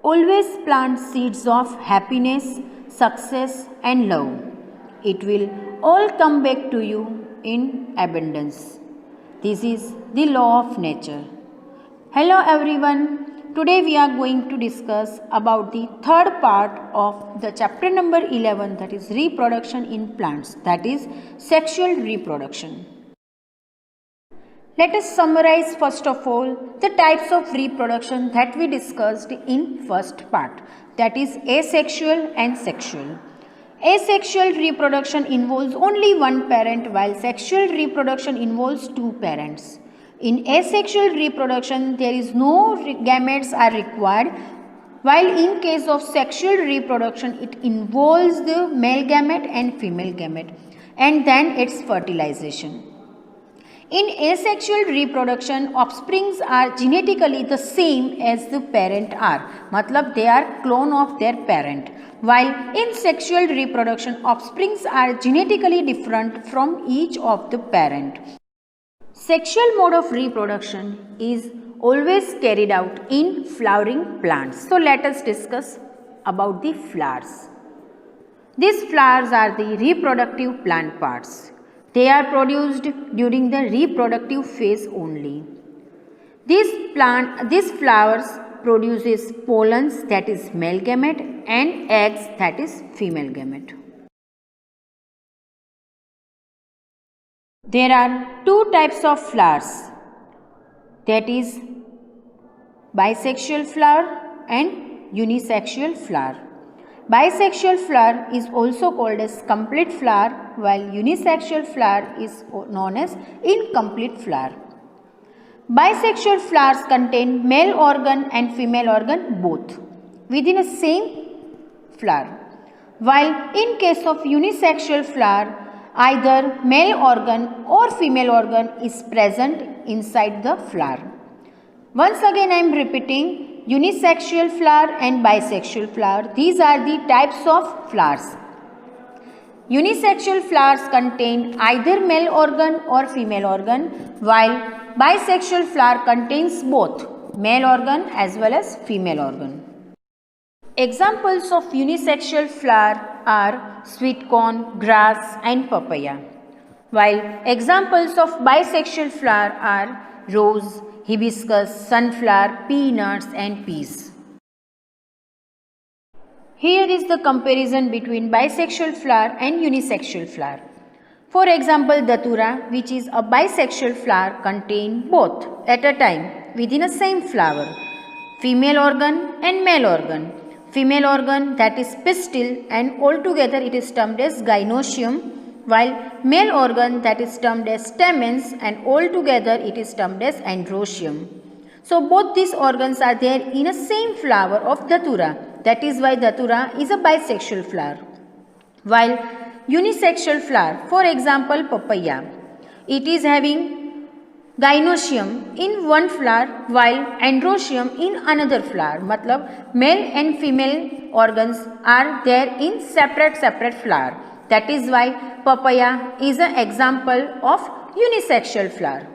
Always plant seeds of happiness, success, and love. It will all come back to you in abundance. This is the law of nature. Hello everyone. Today we are going to discuss about the third part of the chapter number 11, that is reproduction in plants, that is sexual reproduction. Let us summarize first of all the types of reproduction that we discussed in first part, that is asexual and sexual. Asexual reproduction involves only one parent while sexual reproduction involves two parents. In asexual reproduction there is no gametes are required, while in case of sexual reproduction it involves the male gamete and female gamete and then its fertilization. In asexual reproduction, offsprings are genetically the same as the parent are. मतलब they are clone of their parent. While in sexual reproduction, offsprings are genetically different from each of the parent. Sexual mode of reproduction is always carried out in flowering plants. So let us discuss about the flowers. These flowers are the reproductive plant parts. They are produced during the reproductive phase only. These flowers produces pollens, that is male gamete, and eggs, that is female gamete. There are two types of flowers, that is bisexual flower and unisexual flower. Bisexual flower is also called as complete flower, while unisexual flower is known as incomplete flower. Bisexual flowers contain male organ and female organ both within a same flower, while in case of unisexual flower, either male organ or female organ is present inside the flower. Once again I am repeating, unisexual flower and bisexual flower, these are the types of flowers. Unisexual flowers contain either male organ or female organ, while bisexual flower contains both male organ as well as female organ. Examples of unisexual flower are sweet corn, grass and papaya, while examples of bisexual flower are rose, hibiscus, sunflower, peanuts and peas. Here is the comparison between bisexual flower and unisexual flower. For example, datura, which is a bisexual flower, contain both at a time within a same flower, female organ and male organ. Female organ, that is pistil, and altogether it is termed as gynoecium, while male organ, that is termed as stamens, and altogether it is termed as androecium. So both these organs are there in a same flower of datura. That is why datura is a bisexual flower. While unisexual flower, for example papaya, it is having gynoecium in one flower while androecium in another flower. मतलब male and female organs are there in separate flower. That is why papaya is an example of unisexual flower.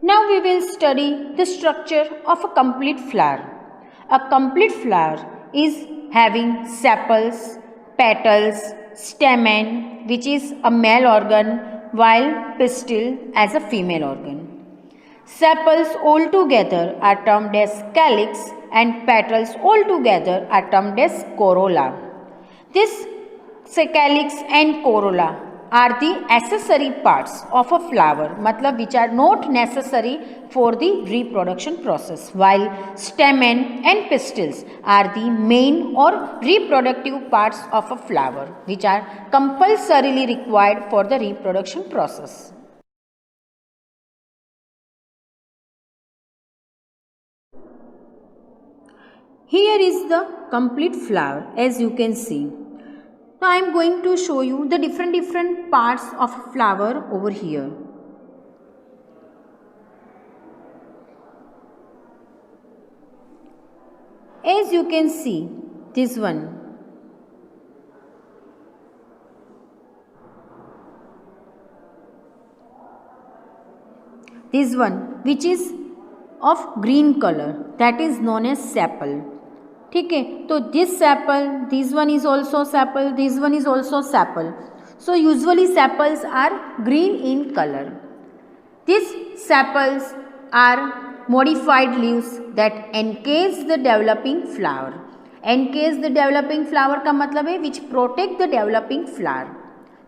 Now we will study the structure of a complete flower. A complete flower is having sepals, petals, stamen, which is a male organ, while pistil as a female organ. Sepals altogether are termed as calyx and petals altogether are termed as corolla. This calyx and corolla are the accessory parts of a flower, matlab which are not necessary for the reproduction process, while stamen and pistils are the main or reproductive parts of a flower, which are compulsorily required for the reproduction process. Here is the complete flower, as you can see. Now I am going to show you the different parts of flower over here. As you can see, this one. This one, which is of green colour that is known as sepal. ठीक है, तो this sepal, this one is also sepal, this one is also sepal. So usually sepals are green in colour. This sepals are modified leaves that encase the developing flower. Encase the developing flower का मतलब है which protect the developing flower.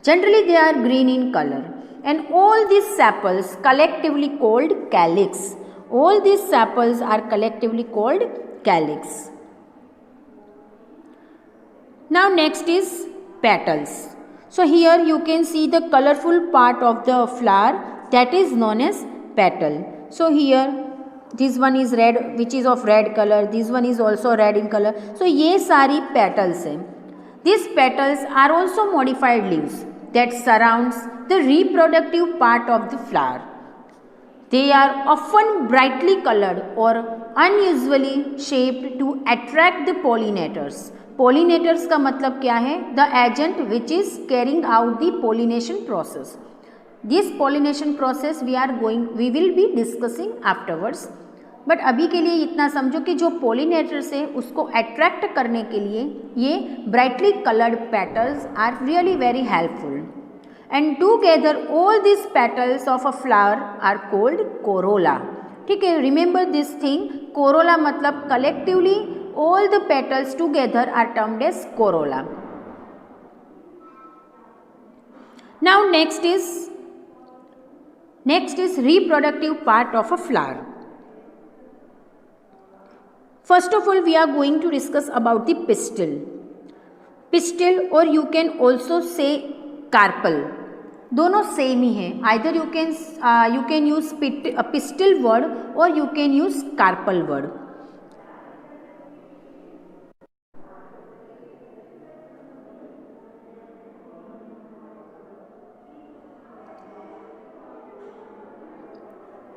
Generally they are green in color and all these sepals collectively called calyx. All these sepals are collectively called calyx. Now next is petals. So here you can see the colorful part of the flower that is known as petal. So here this one is red, which is of red color, this one is also red in color. So ये सारी petals हैं. These petals are also modified leaves that surrounds the reproductive part of the flower. They are often brightly colored or unusually shaped to attract the pollinators. Pollinators का मतलब क्या है? The agent which is carrying out the pollination process. This pollination process we will be discussing afterwards. But अभी के लिए इतना समझो कि जो पोलिनेटर्स है उसको अट्रैक्ट करने के लिए ये brightly coloured petals are really very helpful. And together all this petals of a flower are called corolla. ठीक है, रिमेंबर दिस थिंग. कोरोला मतलब collectively all the petals together are termed as corolla. Now next is reproductive part of a flower. First of all, we are going to discuss about the pistil. Pistil or you can also say carpel. दोनों same ही हैं. Either you can use pistil word or you can use carpel word.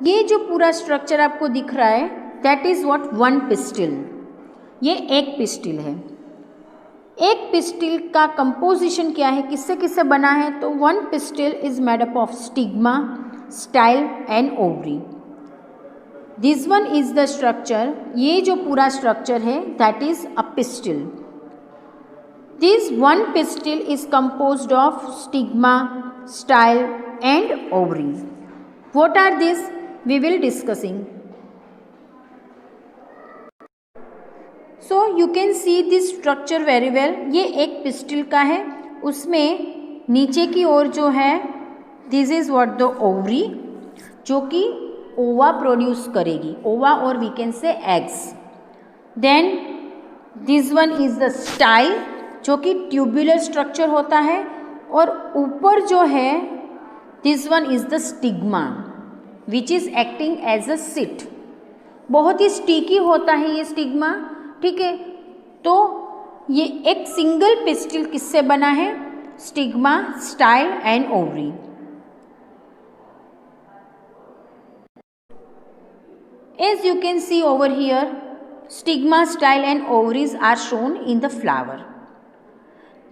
ये जो पूरा structure आपको दिख रहा है that is what one pistil. ये एक पिस्टिल है. एक पिस्टिल का कंपोजिशन क्या है, किससे किससे बना है? तो one pistil is made up of stigma, style and ovary. This one is the structure. ये जो पूरा स्ट्रक्चर है that is a pistil. This one pistil is composed of stigma, style and ovary. What are this? We will discussing. So you can see this structure very well. ये एक pistil का है. उसमें नीचे की ओर जो है this is what the ovary, जो कि ओवा प्रोड्यूस करेगी. ओवा और we can say eggs. Then this one is the style, जो कि ट्यूबुलर स्ट्रक्चर होता है. और ऊपर जो है this one is the stigma which is acting as a seat. बहुत ही स्टिकी होता है ये स्टिग्मा. ठीक है, तो ये एक सिंगल पिस्टिल किससे बना है? Stigma, style and ovary. As you can see over here, stigma, style and ovaries are shown in the flower.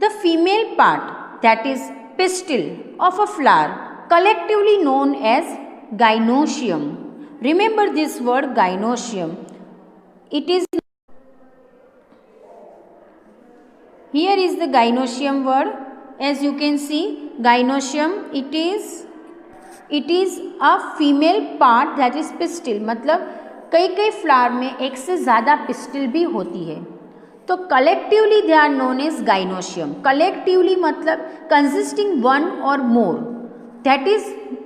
The female part that is pistil of a flower collectively known as gynoecium. Remember this word gynoecium. It is, here is the gynoecium word. As you can see, gynoecium, it is a female part that is pistil. मतलब कई flower में एक से ज़्यादा pistil भी होती है. तो collectively they are known as gynoecium. Collectively मतलब कंसिस्टिंग वन और more. That is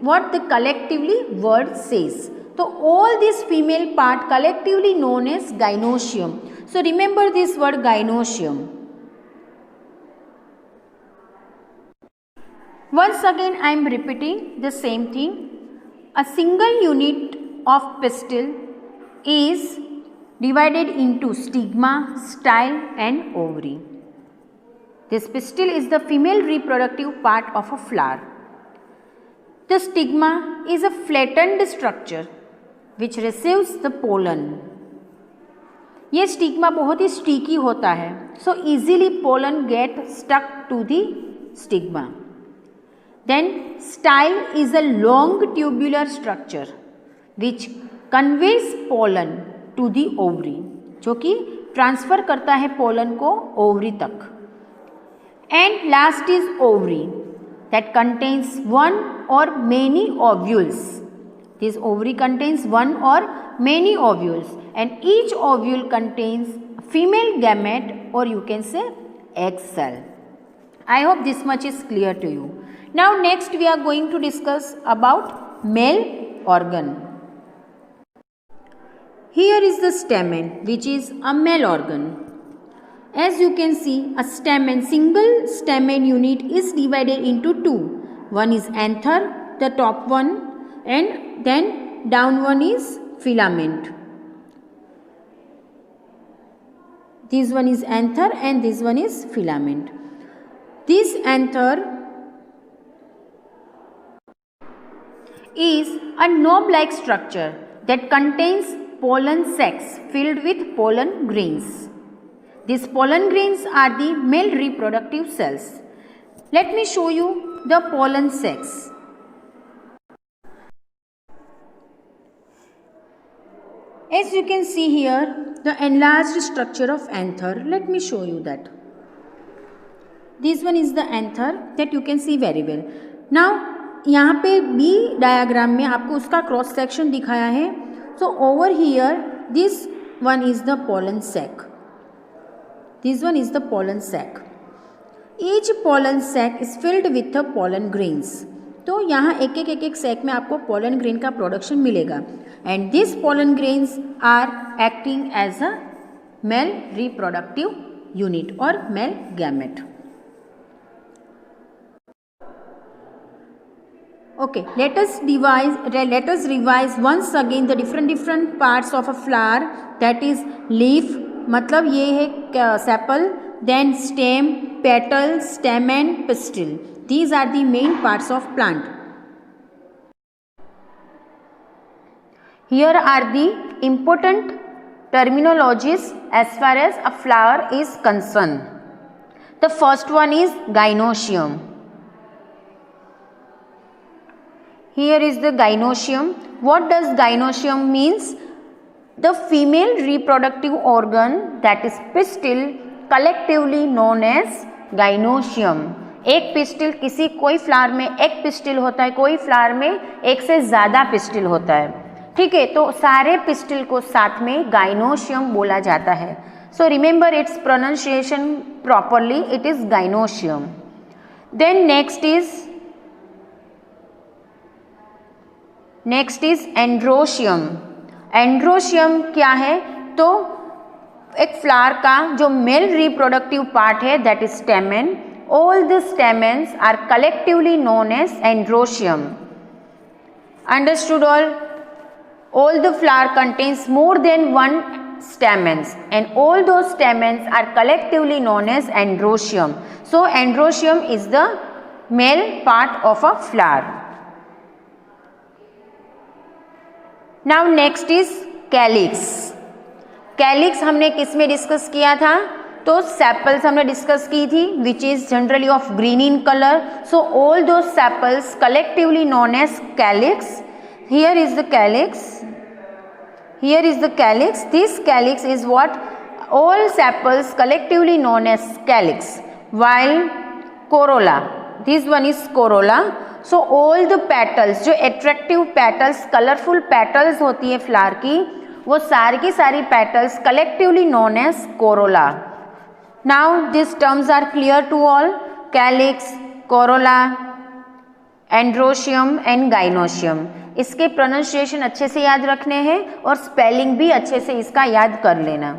what the collectively word says. So all these female part collectively known as gynoecium. So remember this word gynoecium. Once again I am repeating the same thing. A single unit of pistil is divided into stigma, style and ovary. This pistil is the female reproductive part of a flower. The stigma is a flattened structure which receives the pollen. ये stigma बहुत ही sticky होता है. So easily pollen get stuck to the stigma. Then style is a long tubular structure which conveys pollen to the ovary, जो कि transfer करता है pollen को ओवरी तक. And last is ovary that contains one or many ovules. This ovary contains one or many ovules and each ovule contains female gamete, or you can say egg cell. I hope this much is clear to you. Now next we are going to discuss about male organ. Here is the stamen, which is a male organ. As you can see, a stamen, single stamen unit is divided into two. One is anther, the top one, and then down one is filament. This one is anther and this one is filament. This anther is a knob-like structure that contains pollen sacs filled with pollen grains. These pollen grains are the male reproductive cells. Let me show you the pollen sacs. As you can see here, the enlarged structure of anther. Let me show you that. This one is the anther that you can see very well. Now, यहाँ पे B diagram में आपको उसका cross section दिखाया है. So over here, this one is the pollen sac. This one is the pollen sac. Each pollen sac is filled with the pollen grains. तो यहाँ एक एक सैक में आपको पोलन ग्रेन का प्रोडक्शन मिलेगा. And this pollen grains are acting as a male reproductive unit और male gamete. Okay, let us revise once again the different parts of a flower. That is leaf, मतलब ये है sepal, then stem, petal, stamen, pistil. These are the main parts of plant. Here are the important terminologies as far as a flower is concerned. The first one is gynoecium. Here is the gynoecium. What does gynoecium means? The female reproductive organ, that is pistil, collectively known as gynoecium. एक pistil, किसी कोई flower में एक pistil होता है, कोई flower में एक से ज़्यादा पिस्टिल होता है. ठीक है, तो सारे पिस्टिल को साथ में गाइनोशियम बोला जाता है. So remember its pronunciation properly, it is gynoecium. Then next is androecium. Androecium क्या है? तो एक फ्लावर का जो मेल रिप्रोडक्टिव पार्ट है, that is stamen. All the stamens are collectively known as androecium. Understood all? All the flower contains more than one stamens, and all those stamens are collectively known as androecium. So androecium is the male part of a flower. Now next is calyx. Calyx हमने किस में discuss किया था? तो sepals हमने discuss की थी, which is generally of green in colour. So all those sepals collectively known as calyx. Here is the calyx. Here is the calyx. This calyx is what? All sepals collectively known as calyx. While corolla, this one is corolla. So all the petals, जो attractive petals, colorful petals होती है flower की, वो सारी की सारी petals collectively known as corolla. Now these terms are clear to all. Calyx, corolla, androecium and gynoecium. इसके pronunciation अच्छे से याद रखने हैं और स्पेलिंग भी अच्छे से इसका याद कर लेना.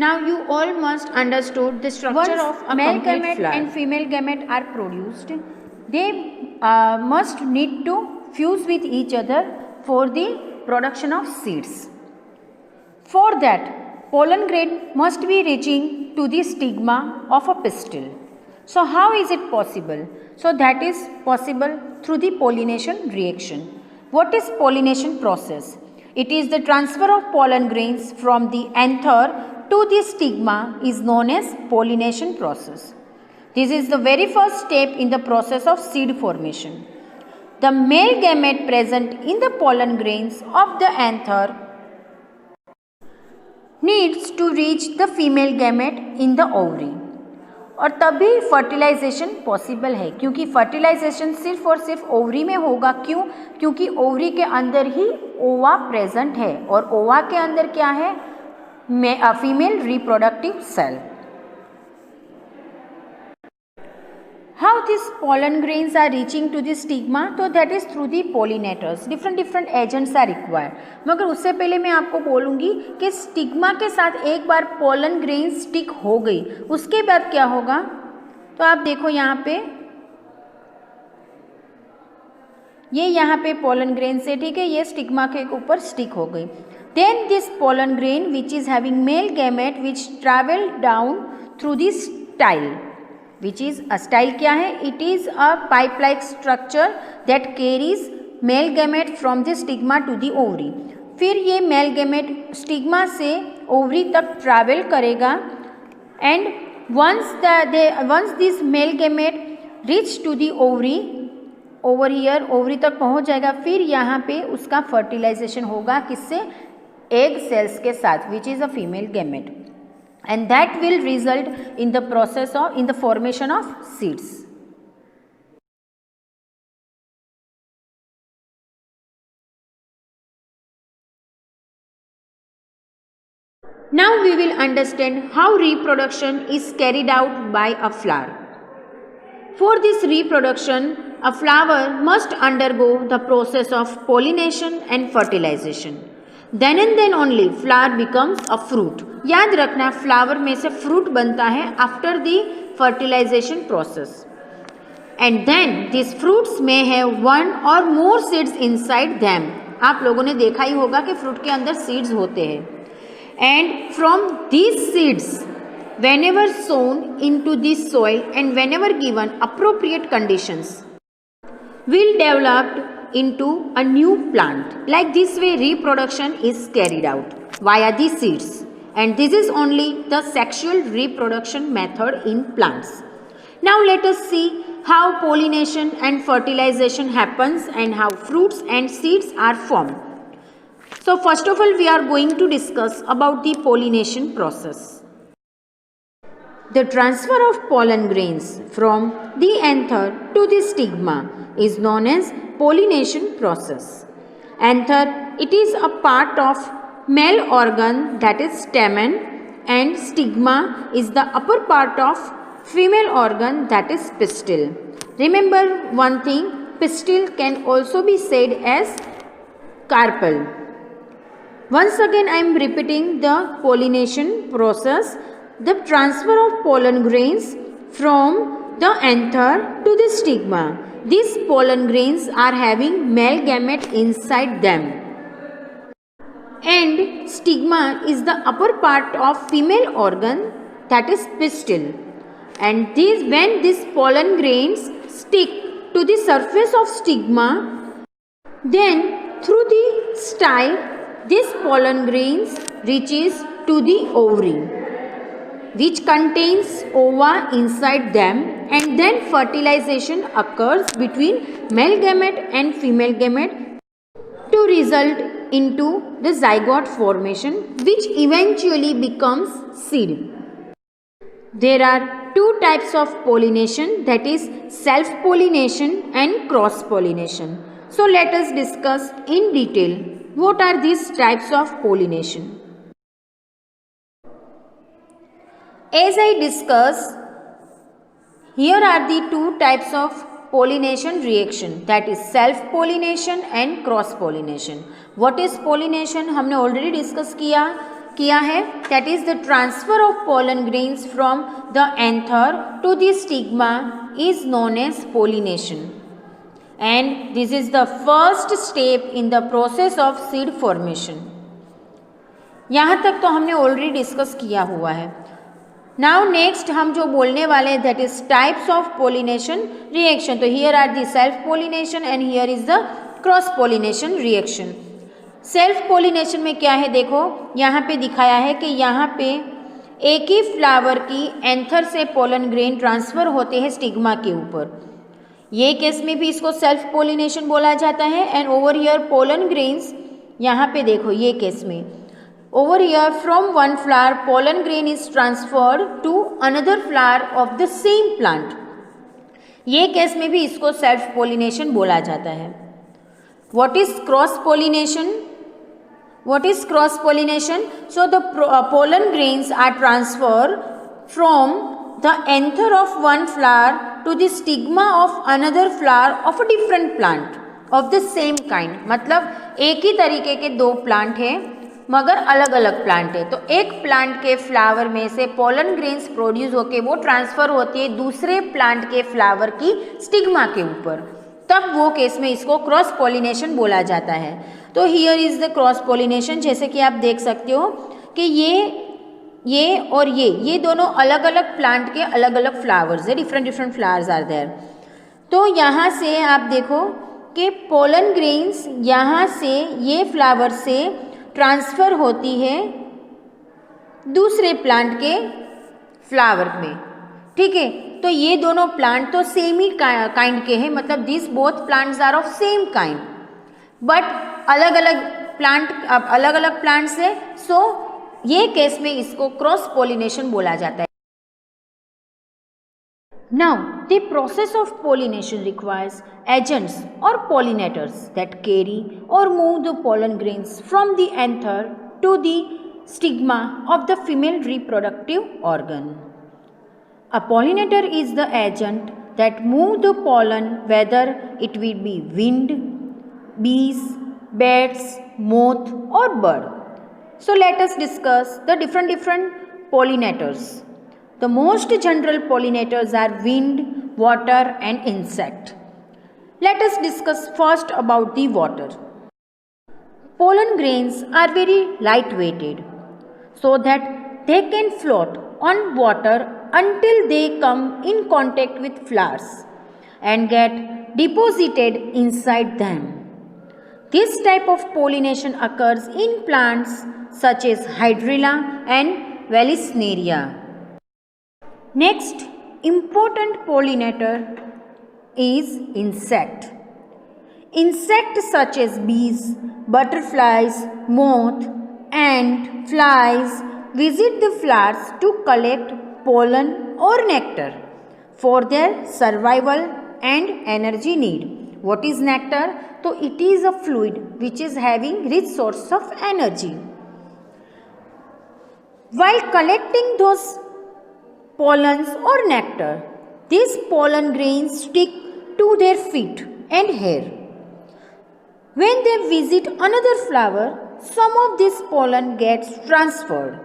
Now you all must understood the structure of a male gamete and female gamete are produced. They must need to fuse with each other for the production of seeds. For that, pollen grain must be reaching to the stigma of a pistil. So how is it possible? So that is possible through the pollination reaction. What is pollination process? It is the transfer of pollen grains from the anther to the stigma is known as pollination process. This is the very first step in the process of seed formation. The male gamete present in the pollen grains of the anther needs to reach the female gamete in the ovary. और तभी fertilisation possible है, क्योंकि fertilisation सिर्फ और सिर्फ ovary में होगा। क्यों? क्योंकि ओवरी के अंदर ही ओवा प्रेजेंट है और ओवा के अंदर क्या है? Female reproductive cell. How these pollen grains are reaching to the stigma? So that is through the pollinators. Different agents are required. मगर उससे पहले मैं आपको बोलूँगी कि स्टिग्मा के साथ एक बार pollen grain स्टिक हो गई, उसके बाद क्या होगा? तो आप देखो यहाँ पे, ये यहाँ पे pollen grain से, ठीक है, ये स्टिग्मा के ऊपर स्टिक हो गई। Then this pollen grain which is having male gamete which travel down through the style. Which is a style क्या है? It is a pipe-like structure that carries male gamete from the stigma to the ovary. फिर ये male gamete stigma से ovary तक travel करेगा and once this male gamete reach to the ovary, over here ovary तक पहुँच जाएगा, फिर यहाँ पे उसका fertilization होगा किससे? egg cells के साथ, which is a female gamete. And that will result in the formation of seeds. Now we will understand how reproduction is carried out by a flower. For this reproduction, a flower must undergo the process of pollination and fertilization. Then and then only flower becomes a fruit. याद रखना, flower में से fruit बनता है after the fertilisation process. And then this fruits में है one और मोर seeds inside them. आप लोगों ने देखा ही होगा कि फ्रूट के अंदर सीड्स होते हैं। And from these seeds whenever sown into this soil and whenever given appropriate conditions will develop into a new plant. Like this way reproduction is carried out via the seeds, and this is only the sexual reproduction method in plants. Now let us see how pollination and fertilization happens and how fruits and seeds are formed. So first of all we are going to discuss about the pollination process. The transfer of pollen grains from the anther to the stigma is known as pollination process. Anther, it is a part of male organ, that is stamen, and stigma is the upper part of female organ, that is pistil. Remember one thing, pistil can also be said as carpel. Once again I am repeating the pollination process. The transfer of pollen grains from the anther to the stigma. These pollen grains are having male gamete inside them. And stigma is the upper part of female organ, that is pistil. And when these pollen grains stick to the surface of stigma, then through the style, these pollen grains reaches to the ovary, which contains ova inside them, and then fertilization occurs between male gamete and female gamete to result into the zygote formation, which eventually becomes seed. There are two types of pollination, that is self-pollination and cross-pollination. So let us discuss in detail what are these types of pollination. As I discussed, here are the two types of pollination reaction, that is self-pollination and cross-pollination. What is pollination? हमने already discuss किया है, that is the transfer of pollen grains from the anther to the stigma is known as pollination. And this is the first step in the process of seed formation. यहाँ तक तो हमने already discuss किया हुआ है. Now next हम जो बोलने वाले हैं, that is types of pollination reaction. तो here are the self pollination and here is the cross pollination reaction. Self pollination में क्या है, देखो यहाँ पे दिखाया है कि यहाँ पे एक ही फ्लावर की एंथर से पोलन ग्रेन ट्रांसफ़र होते हैं स्टिग्मा के ऊपर. ये केस में भी इसको सेल्फ पोलिनेशन बोला जाता है। And over here pollen grains, यहाँ पे देखो ये केस में over here from one flower pollen grain is transferred to another flower of the same plant. ये केस में भी इसको सेल्फ पोलिनेशन बोला जाता है। What is cross pollination? What is cross pollination? So the pollen grains are transferred from the anther of one flower to the stigma of another flower of a different plant of the same kind। मतलब एक ही तरीके के दो plant हैं मगर अलग अलग plant है। तो एक प्लांट के फ्लावर में से पोलन ग्रेन्स प्रोड्यूस होके वो ट्रांसफर होती है दूसरे प्लांट के फ्लावर की स्टिग्मा के ऊपर, तब वो केस में इसको क्रॉस पोलिनेशन बोला जाता है। तो here is the cross pollination. जैसे कि आप देख सकते हो कि ये और ये दोनों अलग अलग प्लांट के अलग अलग फ्लावर्स है, different different flowers are there. तो यहाँ से आप देखो कि पोलन ग्रेन्स यहाँ से ये फ्लावर से ट्रांसफ़र होती है दूसरे प्लांट के फ्लावर में, ठीक है। तो ये दोनों प्लांट तो सेम ही काइंड के हैं, मतलब this both plants are of same kind, but अलग अलग प्लांट्स है। सो ये केस में इसको क्रॉस पोलिनेशन बोला जाता है। Now the process of pollination requires agents और pollinators that carry or move the pollen grains from the anther to the stigma of the female reproductive organ. A pollinator is the agent that move the pollen, whether it will be wind, bees, bats, moth or bird. So let us discuss the different pollinators. The most general pollinators are wind, water and insect. Let us discuss first about the water. Pollen grains are very light weighted so that they can float on water until they come in contact with flowers and get deposited inside them. This type of pollination occurs in plants such as Hydrilla and Vallisneria. Next important pollinator is insect. Insects such as bees, butterflies, moth, ant, flies visit the flowers to collect pollen or nectar for their survival and energy need. What is nectar? So it is a fluid which is having rich source of energy. While collecting those pollens or nectar, these pollen grains stick to their feet and hair. When they visit another flower, some of this pollen gets transferred.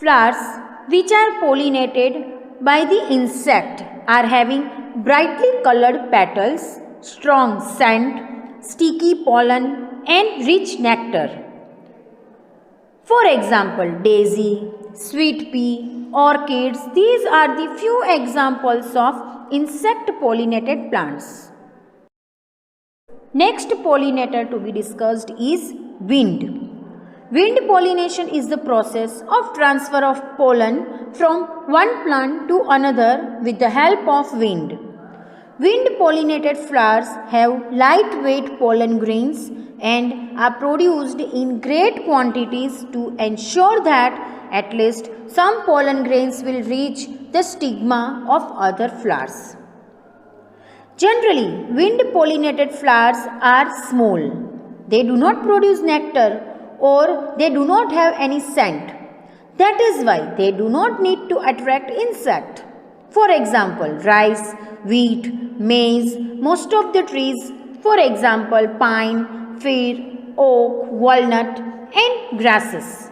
Flowers which are pollinated by the insect are having brightly colored petals, strong scent, sticky pollen and rich nectar. For example, daisy, sweet pea, orchids, these are the few examples of insect pollinated plants. Next pollinator to be discussed is wind. Wind pollination is the process of transfer of pollen from one plant to another with the help of wind. Wind pollinated flowers have lightweight pollen grains and are produced in great quantities to ensure that at least some pollen grains will reach the stigma of other flowers. Generally, wind pollinated flowers are small. They do not produce nectar or they do not have any scent. That is why they do not need to attract insect. For example, rice, wheat, maize, most of the trees, for example, pine, fir, oak, walnut and grasses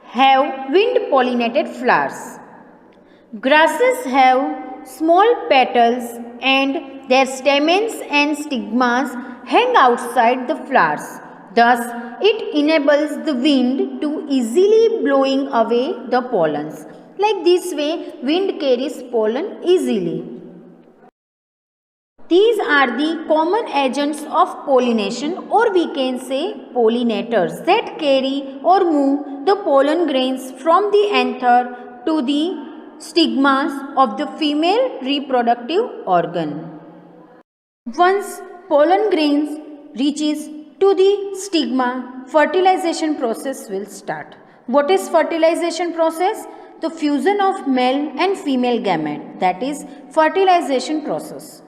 have wind pollinated flowers. Grasses have small petals and their stamens and stigmas hang outside the flowers. Thus, it enables the wind to easily blowing away the pollens. Like this way, wind carries pollen easily. These are the common agents of pollination, or we can say pollinators, that carry or move the pollen grains from the anther to the stigmas of the female reproductive organ. Once pollen grains reaches to the stigma, fertilization process will start. What is fertilization process? The fusion of male and female gamete, that is fertilization process.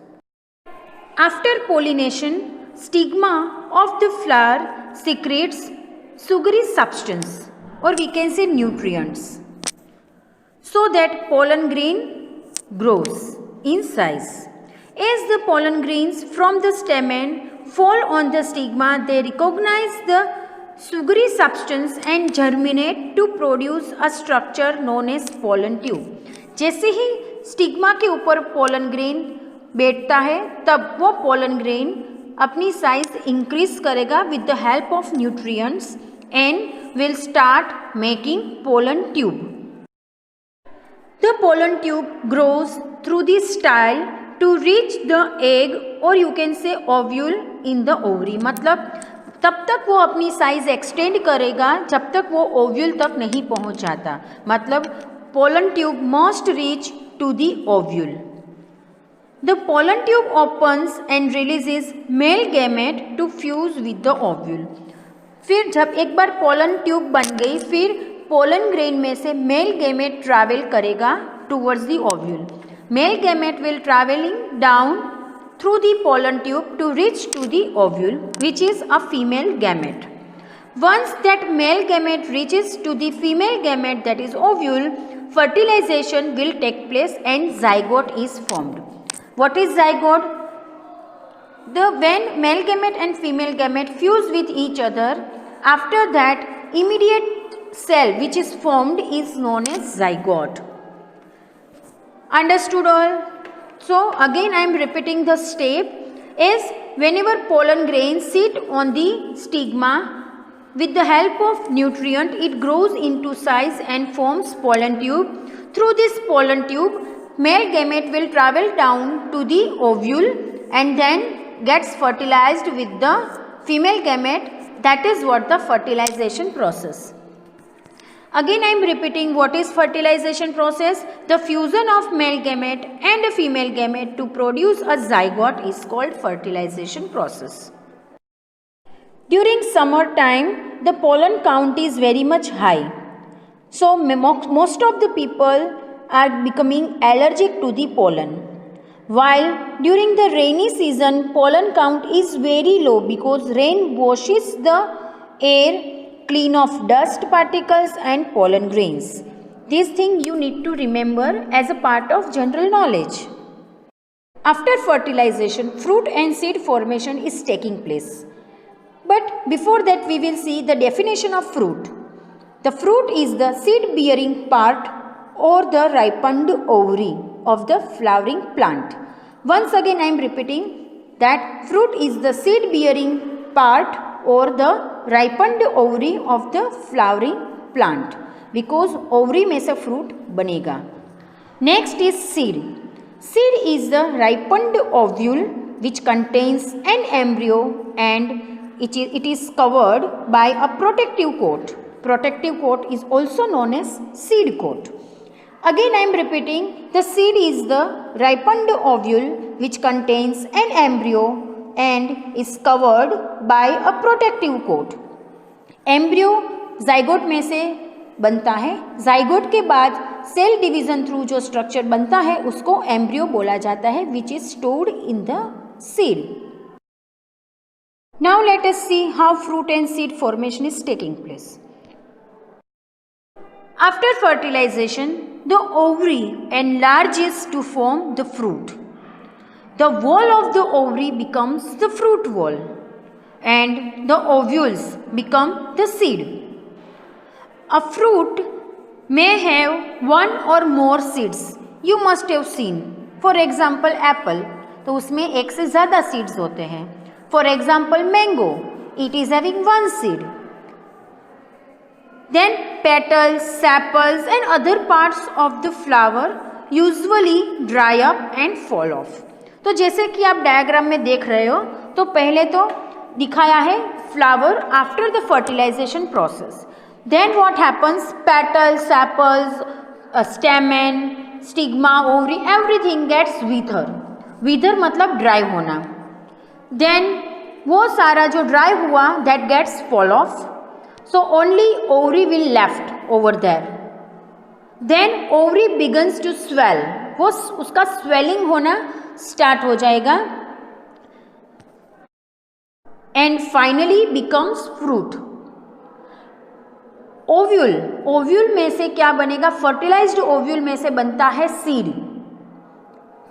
After pollination, stigma of the flower secretes sugary substance, or we can say nutrients, so that pollen grain grows in size. As the pollen grains from the stamen fall on the stigma, they recognize the sugary substance and germinate to produce a structure known as pollen tube. जैसे ही stigma के ऊपर pollen grain बैठता है, तब वो pollen grain अपनी size increase करेगा with the help of nutrients and will start making pollen tube. The pollen tube grows through the style to reach the egg, or you can say ovule in the ovary. मतलब तब तक वो अपनी size extend करेगा जब तक वो ovule तक नहीं पहुंच जाता. मतलब pollen tube must reach to the ovule. The pollen tube opens and releases male gamete to fuse with the ovule. फिर जब एक बार पोलन ट्यूब बन गई, फिर पोलन ग्रेन में से मेल गैमेट ट्रैवल करेगा towards the ovule. Male gamete will travelling down through the pollen tube to reach to the ovule, which is a female gamete. Once that male gamete reaches to the female gamete, that is ovule, fertilization will take place and zygote is formed. What is zygote? When male gamete and female gamete fuse with each other, after that immediate cell which is formed is known as zygote. Understood all? So again I am repeating the step. Is whenever pollen grains sit on the stigma, with the help of nutrient it grows into size and forms pollen tube. Through this pollen tube, male gamete will travel down to the ovule and then gets fertilized with the female gamete. That is what the fertilization process. Again I am repeating what is fertilization process. The fusion of male gamete and a female gamete to produce a zygote is called fertilization process. During summer time, the pollen count is very much high. So most of the people are becoming allergic to the pollen. While during the rainy season, pollen count is very low because rain washes the air clean of dust particles and pollen grains. This thing you need to remember as a part of general knowledge. After fertilization, fruit and seed formation is taking place. But before that, we will see the definition of fruit. The fruit is the seed-bearing part or the ripened ovary of the flowering plant. Once again, I am repeating that fruit is the seed-bearing part or the ripened ovary of the flowering plant, because ovary में से fruit बनेगा. Next is seed. Seed is the ripened ovule which contains an embryo and it is covered by a protective coat. Protective coat is also known as seed coat. Again I am repeating, the seed is the ripened ovule which contains an embryo and is covered by a protective coat. Embryo zygote में से बनता है. zygote के बाद cell division through जो structure बनता है उसको एम्ब्रियो बोला जाता है, which is stored in the seed. Now let us see how fruit and seed formation is taking place. After fertilization, the ovary enlarges to form the fruit. The wall of the ovary becomes the fruit wall and the ovules become the seed. A fruit may have one or more seeds. You must have seen. For example, apple, तो उसमें एक से ज़्यादा seeds होते हैं. For example, mango, it is having one seed. Then petals, sepals and other parts of the flower usually dry up and fall off. तो जैसे कि आप डायग्राम में देख रहे हो, तो पहले तो दिखाया है flower after the fertilization process. Then what happens? Petals, sepals, stamen stigma, ovary, everything gets wither. Wither मतलब ड्राई होना. देन वो सारा जो ड्राई हुआ that gets fall off. So only ovary will left over there. Then ovary begins to swell. वो उसका swelling होना start हो जाएगा. And finally becomes fruit. Ovule, ovule में से क्या बनेगा? फर्टिलाइज्ड ओव्यूल में से बनता है सीड.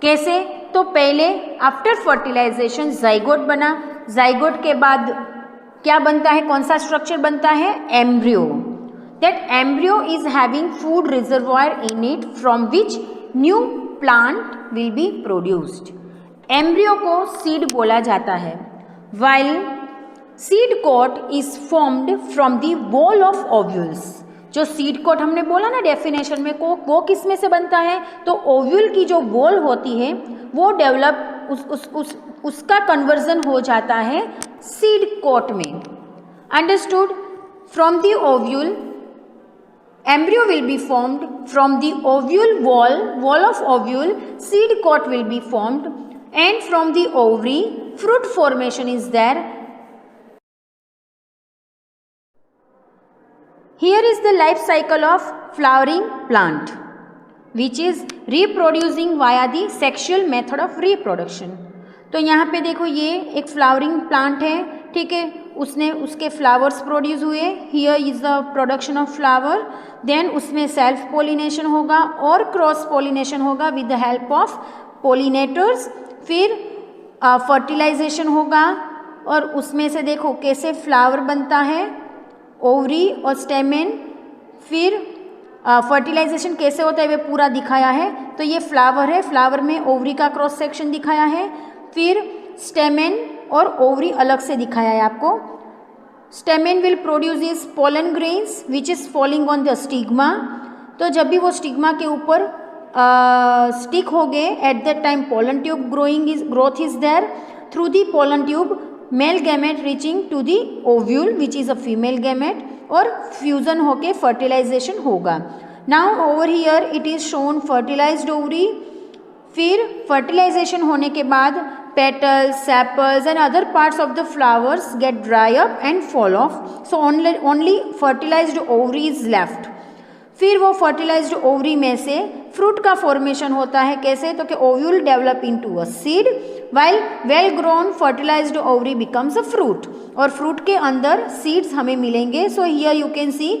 कैसे? तो पहले आफ्टर फर्टिलाइजेशन जाइगोट बना. जाइगोट के बाद क्या बनता है? कौन सा स्ट्रक्चर बनता है? Embryo. That embryo is having food reservoir in it from which new plant will be produced. Embryo को सीड बोला जाता है. While seed coat is formed from the wall of ovules. जो सीड कोट हमने बोला ना डेफिनेशन में, वो किस में से बनता है? तो ओव्यूल की जो वॉल होती है वो डेवलप उसका कन्वर्जन हो जाता है सीड कोट में. Understood? From the ovule embryo will be formed. From the ovule wall of ovule, seed coat will be formed, and from the ovary fruit formation is there. Here is the life cycle of flowering plant, which is reproducing via the sexual method of reproduction. तो यहाँ पे देखो ये एक flowering plant है, ठीक है. उसके फ्लावर्स प्रोड्यूस हुए. Here is the production of flower. Then उसमें सेल्फ पोलिनेशन होगा और क्रॉस पोलिनेशन होगा with the help of pollinators. फिर फर्टिलाइजेशन होगा और उसमें से देखो कैसे फ्लावर बनता है, ओवरी और स्टेमेन. फिर फर्टिलाइजेशन कैसे होता है वे पूरा दिखाया है. तो ये फ्लावर है, फ्लावर में ओवरी का क्रॉस सेक्शन दिखाया है. फिर स्टेमेन और ओवरी अलग से दिखाया है आपको. Stamen will produce is pollen grains which is falling on the stigma. तो जब भी वो स्टिग्मा के ऊपर स्टिक हो गए, at that time pollen tube growth is there. Through the pollen tube male gamete reaching to the ovule which is a female gamete और fusion होके फर्टिलाइजेशन होगा. Now over here it is shown fertilised ovary. फिर fertilisation होने के बाद petals, sepals and other parts of the flowers get dry up and fall off. So only fertilized ovary is left. फिर वो fertilized ovary में से fruit का formation होता है. कैसे? तो कि ovule develop into a seed while well grown fertilized ovary becomes a fruit. और fruit के अंदर seeds हमें मिलेंगे. So here you can see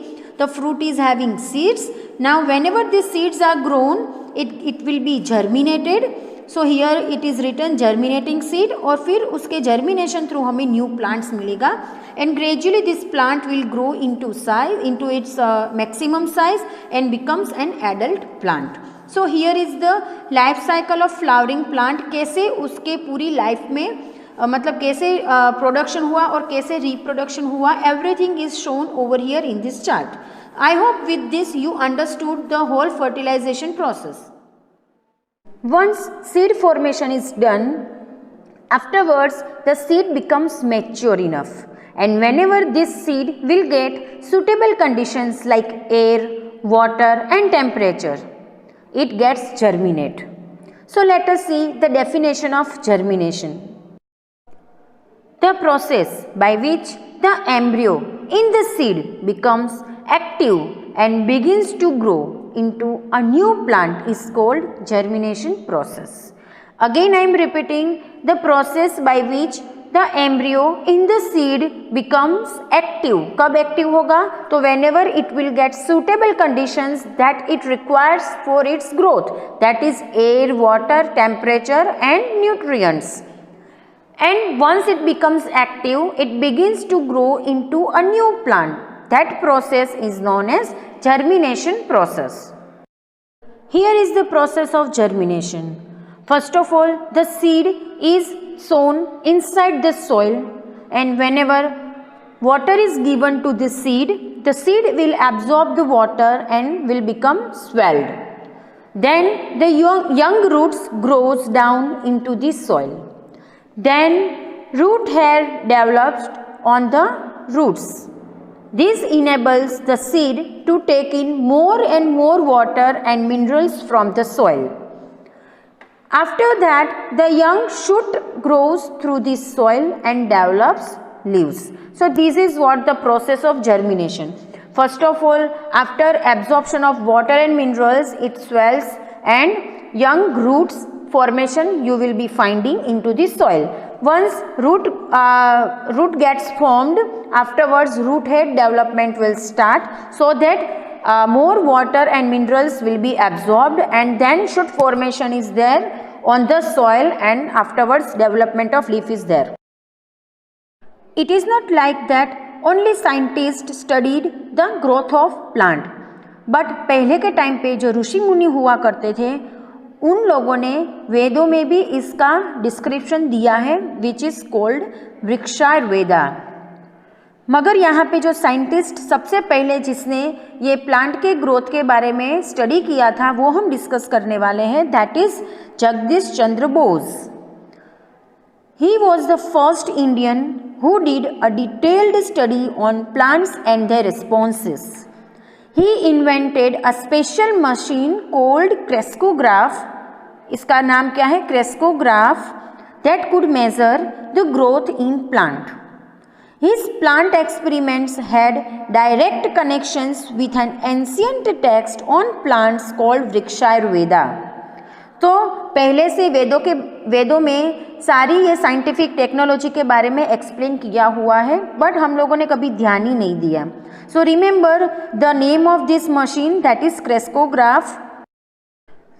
the fruit is having seeds. Now whenever these seeds are grown, it will be germinated. So here it is written germinating seed. और फिर उसके germination through हमें new plants मिलेगा. And gradually this plant will grow into size, into its maximum size and becomes an adult plant. So here is the life cycle of flowering plant. कैसे उसके पूरी life में मतलब कैसे production हुआ और कैसे रिप्रोडक्शन हुआ, everything is shown over here in this chart. I hope with this you understood the whole fertilization process. Once seed formation is done, afterwards the seed becomes mature enough, and whenever this seed will get suitable conditions like air, water and temperature, it gets germinate. So let us see the definition of germination. The process by which the embryo in the seed becomes active and begins to grow into a new plant is called germination process. Again I am repeating, the process by which the embryo in the seed becomes active. कब active होगा? तो whenever it will get suitable conditions that it requires for its growth, that is air, water, temperature and nutrients. And once it becomes active, it begins to grow into a new plant. That process is known as germination process. Here is the process of germination. First of all, the seed is sown inside the soil, and whenever water is given to the seed will absorb the water and will become swelled. Then the young roots grows down into the soil. Then root hair develops on the roots. This enables the seed to take in more and more water and minerals from the soil. After that, the young shoot grows through the soil and develops leaves. So this is what the process of germination. First of all, after absorption of water and minerals, it swells and young roots formation you will be finding into the soil. Once root gets formed, afterwards root head development will start, so that more water and minerals will be absorbed, and then shoot formation is there on the soil, and afterwards development of leaf is there. It is not like that only scientists studied the growth of plant, but पहले के time पे जो ऋषि मुनि हुआ करते थे उन लोगों ने वेदों में भी इसका डिस्क्रिप्शन दिया है, विच इज कोल्ड वृक्षायुर्वेदा। मगर यहाँ पे जो साइंटिस्ट सबसे पहले जिसने ये प्लांट के ग्रोथ के बारे में स्टडी किया था वो हम डिस्कस करने वाले हैं, that is Jagdish Chandra Bose. He was the first Indian who did a detailed study on plants and their responses. He invented a special machine called crescograph. इसका नाम क्या है? Crescograph, that could measure the growth in plant. His plant experiments had direct connections with an ancient text on plants called Vrikshayurveda. तो पहले से वेदों में सारी ये साइंटिफिक टेक्नोलॉजी के बारे में एक्सप्लेन किया हुआ है, बट हम लोगों ने कभी ध्यान ही नहीं दिया। So remember the name of this machine, that is crescograph,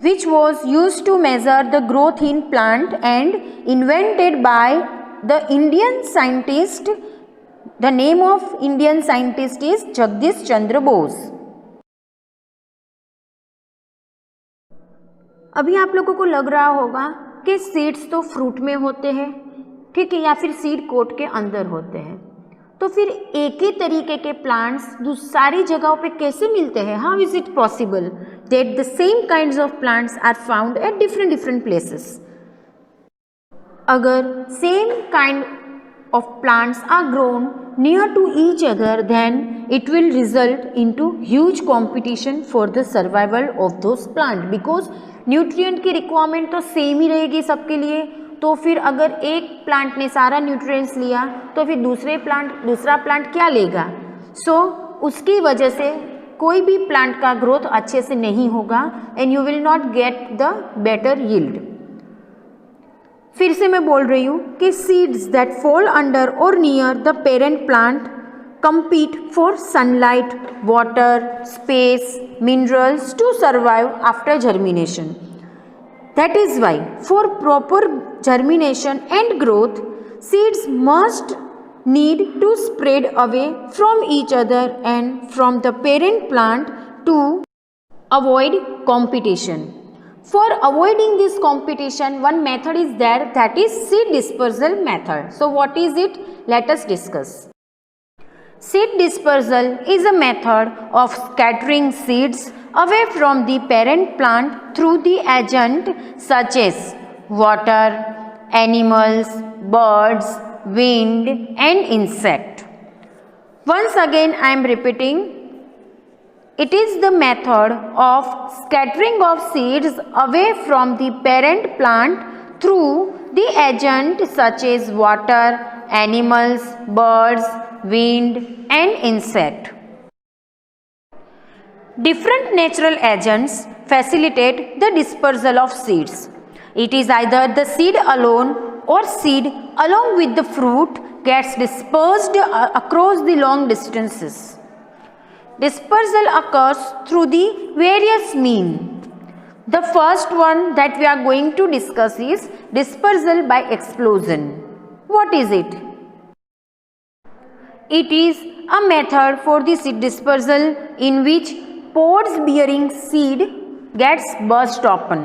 which was used to measure the growth in plant and invented by the Indian scientist. The name of Indian scientist is Jagdish Chandra Bose. अभी आप लोगों को लग रहा होगा कि seeds तो fruit में होते हैं, ठीक है, या फिर सीड कोट के अंदर होते हैं, तो फिर एक ही तरीके के प्लांट्स सारी जगहों पे कैसे मिलते हैं? How is it possible that the same kinds of plants are found at different places? अगर same kind of plants are grown near to each other, then it will result into huge competition for the survival of those plants, because nutrient की requirement तो same ही रहेगी सबके लिए। तो फिर अगर एक प्लांट ने सारा न्यूट्रिएंट्स लिया तो फिर दूसरा प्लांट क्या लेगा? सो उसकी वजह से कोई भी प्लांट का ग्रोथ अच्छे से नहीं होगा and you will not get the better yield. फिर से मैं बोल रही हूँ कि सीड्स दैट फॉल अंडर और near the parent plant compete for sunlight, water, space, minerals to survive after germination. That is why for proper germination and growth, seeds must need to spread away from each other and from the parent plant to avoid competition. For avoiding this competition, one method is there, that is seed dispersal method. So what is it? Let us discuss. Seed dispersal is a method of scattering seeds away from the parent plant through the agent such as water, animals, birds, wind and insect. Once again I am repeating, it is the method of scattering of seeds away from the parent plant through the agent such as water, animals, birds, wind and insect. Different natural agents facilitate the dispersal of seeds. It is either the seed alone or seed along with the fruit gets dispersed across the long distances. Dispersal occurs through the various means. The first one that we are going to discuss is dispersal by explosion. What is it? It is a method for the seed dispersal in which pods bearing seed gets burst open.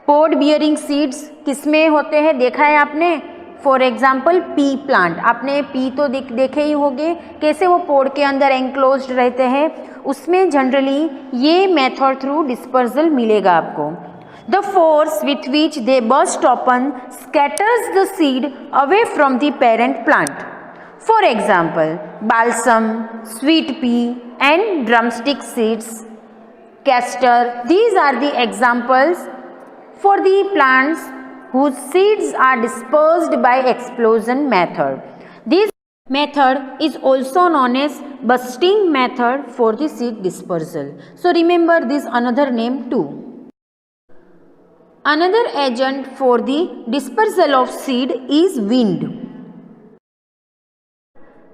Pod bearing seeds किसमें होते हैं देखा है आपने? For example P plant, आपने P तो देखे ही होंगे कैसे वो पोड के अंदर एंक्लोज्ड रहते हैं, उसमें जनरली ये मेथड थ्रू डिस्पर्सल मिलेगा आपको। The force with which they burst open scatters the seed away from the parent plant. For example, balsam, sweet pea and drumstick seeds, castor. These are the examples for the plants whose seeds are dispersed by explosion method. This method is also known as bursting method for the seed dispersal. So remember this another name too. Another agent for the dispersal of seed is wind.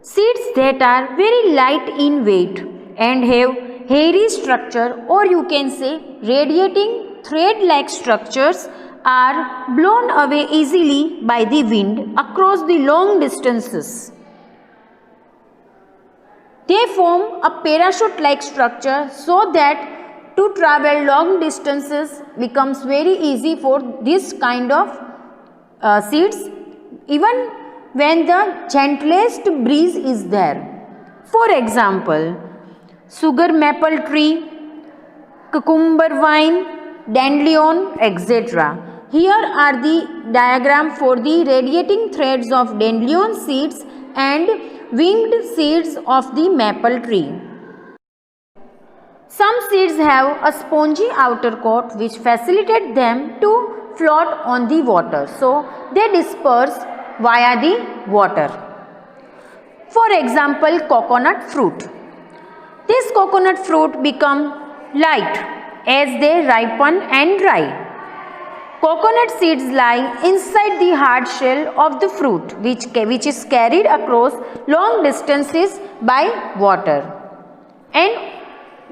Seeds that are very light in weight and have hairy structure, or you can say radiating thread-like structures, are blown away easily by the wind across the long distances. They form a parachute-like structure so that to travel long distances becomes very easy for this kind of seeds, even when the gentlest breeze is there. For example, sugar maple tree, cucumber vine, dandelion, etc. Here are the diagram for the radiating threads of dandelion seeds and winged seeds of the maple tree. Some seeds have a spongy outer coat which facilitates them to float on the water. So, they disperse via the water. For example, coconut fruit. This coconut fruit become light as they ripen and dry. Coconut seeds lie inside the hard shell of the fruit which is carried across long distances by water and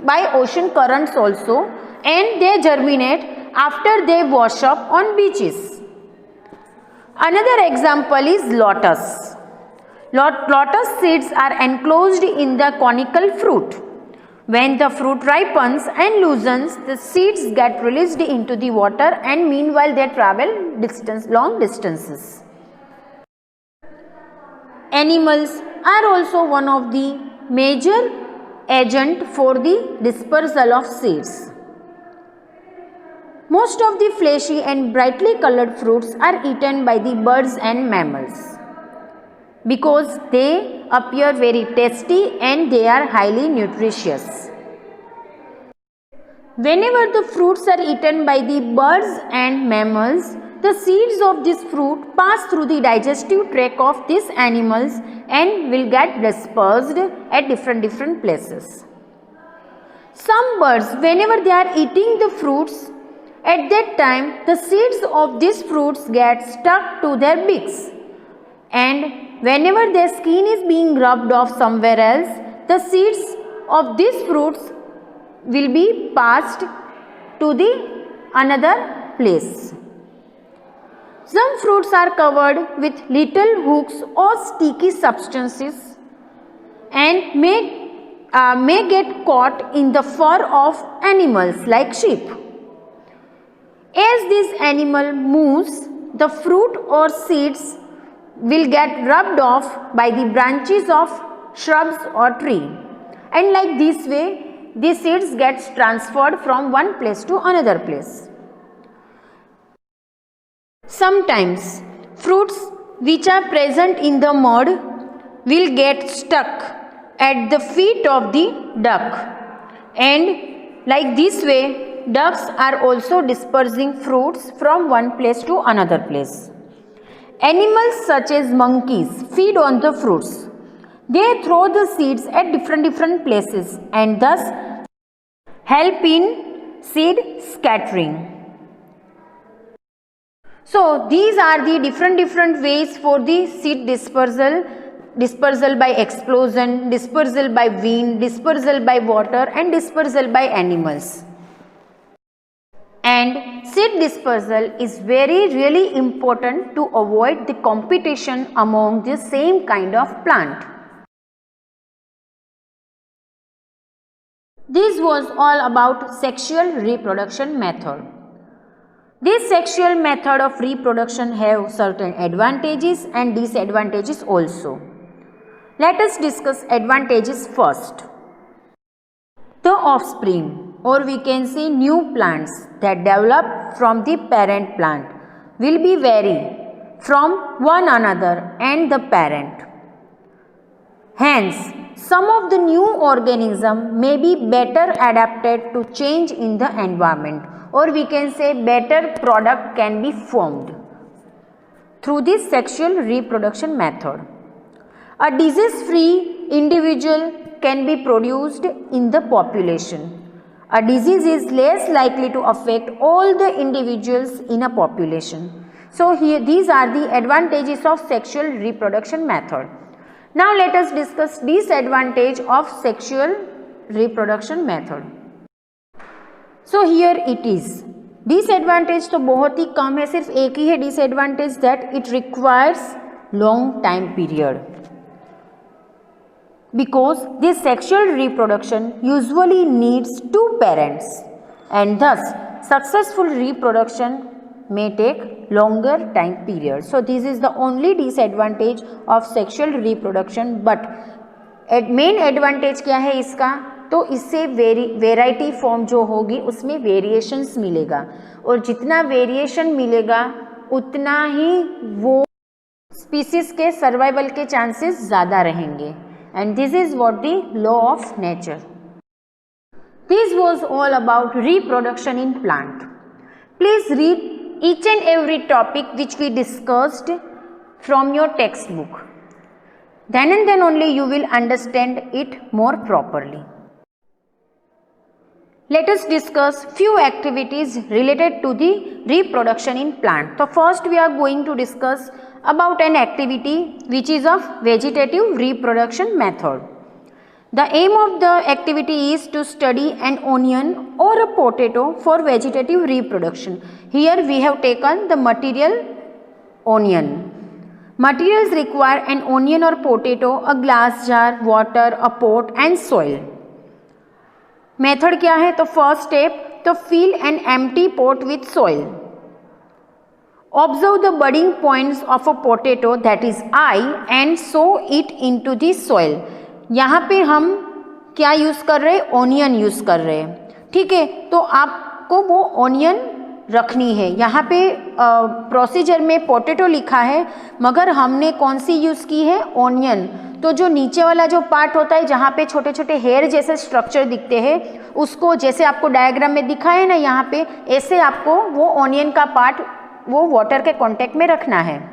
by ocean currents also, and they germinate after they wash up on beaches. Another example is lotus. Lotus seeds are enclosed in the conical fruit. When the fruit ripens and loosens, the seeds get released into the water and meanwhile they travel long distances. Animals are also one of the major agent for the dispersal of seeds. Most of the fleshy and brightly colored fruits are eaten by the birds and mammals because they appear very tasty and they are highly nutritious. Whenever the fruits are eaten by the birds and mammals, the seeds of this fruit pass through the digestive tract of these animals and will get dispersed at different places. Some birds, whenever they are eating the fruits, at that time the seeds of these fruits get stuck to their beaks, and whenever their skin is being rubbed off somewhere else, the seeds of these fruits will be passed to the another place. Some fruits are covered with little hooks or sticky substances and may get caught in the fur of animals like sheep. As this animal moves, the fruit or seeds will get rubbed off by the branches of shrubs or tree, and like this way the seeds gets transferred from one place to another place. Sometimes fruits which are present in the mud will get stuck at the feet of the duck, and like this way ducks are also dispersing fruits from one place to another place. Animals such as monkeys feed on the fruits. They throw the seeds at different places and thus help in seed scattering. So these are the different ways for the seed dispersal. Dispersal by explosion, dispersal by wind, dispersal by water and dispersal by animals. And seed dispersal is really important to avoid the competition among the same kind of plant. This was all about sexual reproduction method. This sexual method of reproduction have certain advantages and disadvantages also. Let us discuss advantages first. The offspring, or we can say new plants that develop from the parent plant, will be vary from one another and the parent. Hence, some of the new organism may be better adapted to change in the environment, or we can say better product can be formed through this sexual reproduction method. A disease-free individual can be produced in the population. A disease is less likely to affect all the individuals in a population. So here these are the advantages of sexual reproduction method. Now let us discuss disadvantage of sexual reproduction method. So here it is. Disadvantage तो बहुत ही कम है, सिर्फ एक ही है disadvantage, that it requires long time period. Because this sexual reproduction usually needs two parents, and thus successful reproduction may take longer time period. So this is the only disadvantage of sexual reproduction. But main advantage क्या है इसका, तो इससे variety form जो होगी उसमें variations मिलेगा, और जितना वेरिएशन मिलेगा उतना ही वो स्पीसीज के सर्वाइवल के चांसेस ज़्यादा रहेंगे. And this is what the law of nature. This was all about reproduction in plant. Please read each and every topic which we discussed from your textbook. Then and then only you will understand it more properly. Let us discuss few activities related to the reproduction in plant. So first we are going to discuss about an activity which is of vegetative reproduction method. The aim of the activity is to study an onion or a potato for vegetative reproduction. Here we have taken the material onion. Materials require an onion or potato, a glass jar, water, a pot and soil. Method क्या है, तो first step, तो fill an empty pot with soil. Observe the budding points of a potato, that is eye, and sow it into the soil. यहाँ पे हम क्या use कर रहे हैं, ऑनियन यूज़ कर रहे हैं. ठीक है, तो आपको वो ऑनियन रखनी है. यहाँ पे प्रोसीजर में पोटैटो लिखा है, मगर हमने कौन सी यूज़ की है, ऑनियन. तो जो नीचे वाला जो पार्ट होता है जहाँ पे छोटे छोटे हेयर जैसे स्ट्रक्चर दिखते हैं, उसको जैसे आपको डायग्राम में दिखा है ना यहाँ पे, ऐसे आपको वो ऑनियन का पार्ट वो वाटर के कांटेक्ट में रखना है.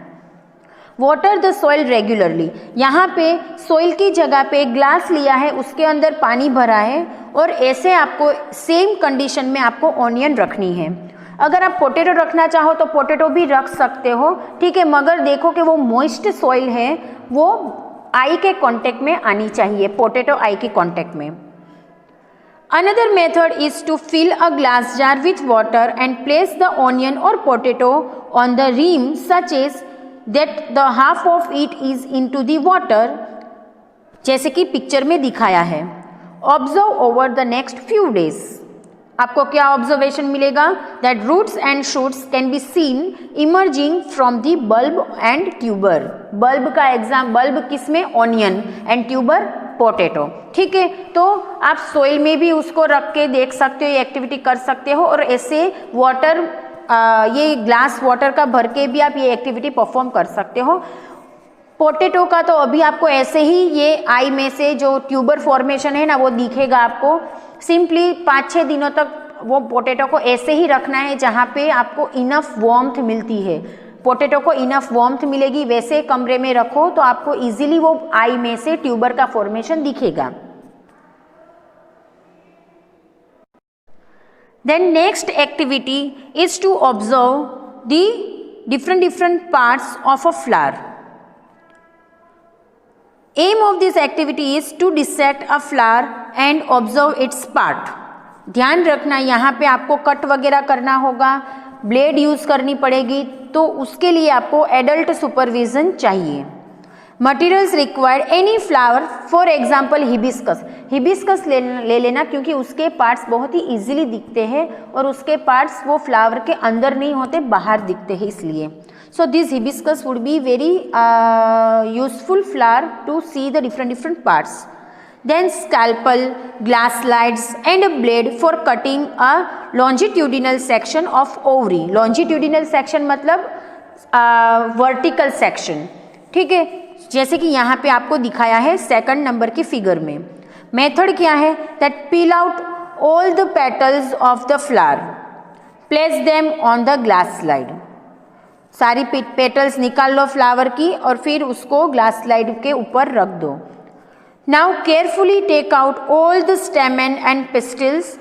Water the soil regularly. यहाँ पे सॉइल की जगह पे एक ग्लास लिया है, उसके अंदर पानी भरा है, और ऐसे आपको सेम कंडीशन में आपको ऑनियन रखनी है. अगर आप पोटैटो रखना चाहो तो पोटैटो भी रख सकते हो. ठीक है, मगर देखो कि वो मॉइस्ट सॉइल है, वो आई के कांटेक्ट में आनी चाहिए, पोटैटो आई के कांटेक्ट में. Another method is to fill a glass jar with water and place the onion or potato on the rim such as that the half of it is into the water, जैसे कि picture में दिखाया है. Observe over the next few days. आपको क्या observation मिलेगा, that roots and shoots can be seen emerging from the bulb and tuber. Bulb का exam, bulb किसमें, ऑनियन, एंड ट्यूबर पोटैटो. ठीक है, तो आप सोइल में भी उसको रख के देख सकते हो, ये एक्टिविटी कर सकते हो, और ऐसे वाटर ये ग्लास वाटर का भर के भी आप ये एक्टिविटी परफॉर्म कर सकते हो. पोटैटो का तो अभी आपको ऐसे ही ये आई में से जो ट्यूबर फॉर्मेशन है ना वो दिखेगा आपको. सिंपली 5-6 दिनों तक वो पोटैटो को ऐसे ही रखना है जहाँ पे आपको इनफ वार्मथ मिलती है. पोटैटो को इनफ वार्मथ मिलेगी वैसे कमरे में रखो तो आपको इजीली वो आई में से ट्यूबर का फॉर्मेशन दिखेगा. Then next activity is to observe the different parts of a flower. Aim of this activity is to dissect a flower and observe its part. ध्यान रखना, यहाँ पे आपको कट वगैरह करना होगा, ब्लेड यूज़ करनी पड़ेगी, तो उसके लिए आपको एडल्ट सुपरविजन चाहिए. Materials required any flower, for example hibiscus. Hibiscus ले लेना क्योंकि उसके पार्ट्स बहुत ही इजीली दिखते हैं और उसके पार्ट्स वो फ्लावर के अंदर नहीं होते, बाहर दिखते हैं इसलिए. So this hibiscus would be very useful flower to see the different parts. Then scalpel, glass slides and a blade for cutting a longitudinal section of ovary. Longitudinal section मतलब vertical section. ठीक है, जैसे कि यहाँ पे आपको दिखाया है सेकंड नंबर की फिगर में। मेथड क्या है, that peel out all the petals of the flower, place them on the glass slide. सारी पेटल्स निकाल लो फ्लावर की और फिर उसको ग्लास स्लाइड के ऊपर रख दो। Now carefully take out all the stamen and pistils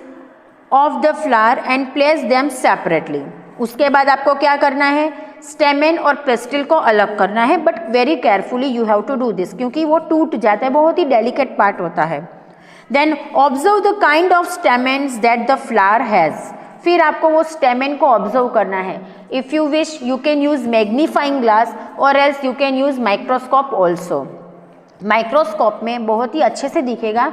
of the flower and place them separately. उसके बाद आपको क्या करना है, स्टेमन और पेस्टिल को अलग करना है, but very carefully you have to do this, क्योंकि वो टूट जाता है, बहुत ही डेलिकेट पार्ट होता है। Then observe the kind of stamens that the flower has. फिर आपको वो स्टेमेन को ऑब्जर्व करना है। If you wish you can use magnifying glass or else you can use microscope also. Microscope में बहुत ही अच्छे से दिखेगा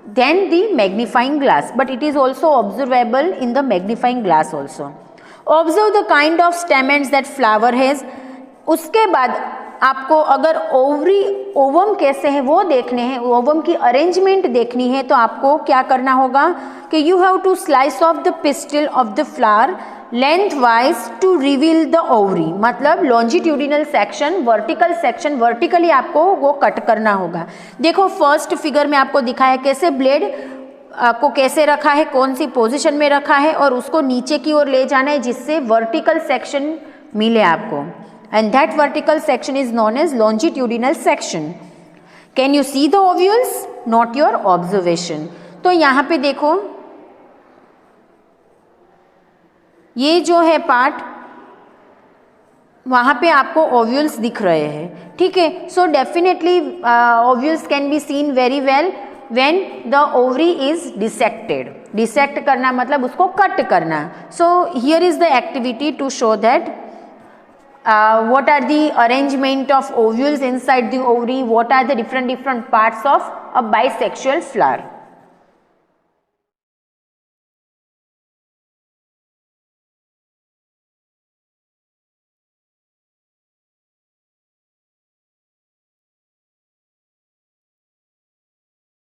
then the magnifying glass, but it is also observable in the magnifying glass also. Observe the kind of stamens that flower has. उसके बाद आपको अगर ओवम कैसे है वो देखने हैं, ओवम की अरेंजमेंट देखनी है, तो आपको क्या करना होगा कि you have to slice of the pistil of the flower length wise to reveal the ovary. मतलब longitudinal section, vertical section, vertically आपको वो कट करना होगा। देखो फर्स्ट फिगर में आपको दिखाया कैसे ब्लेड को कैसे रखा है, कौन सी पोजीशन में रखा है, और उसको नीचे की ओर ले जाना है जिससे वर्टिकल सेक्शन मिले आपको, and that vertical section is known as longitudinal section. Can you see the ovules? Not your observation. तो यहाँ पे देखो ये जो है पार्ट, वहाँ पे आपको ओव्यूल्स दिख रहे हैं, ठीक है। So definitely ovules can be seen very well when the ovary is dissected. Dissect करना मतलब उसको कट करना। So here is the activity to show that what are the arrangement of ovules inside the ovary, what are the different parts of a bisexual flower.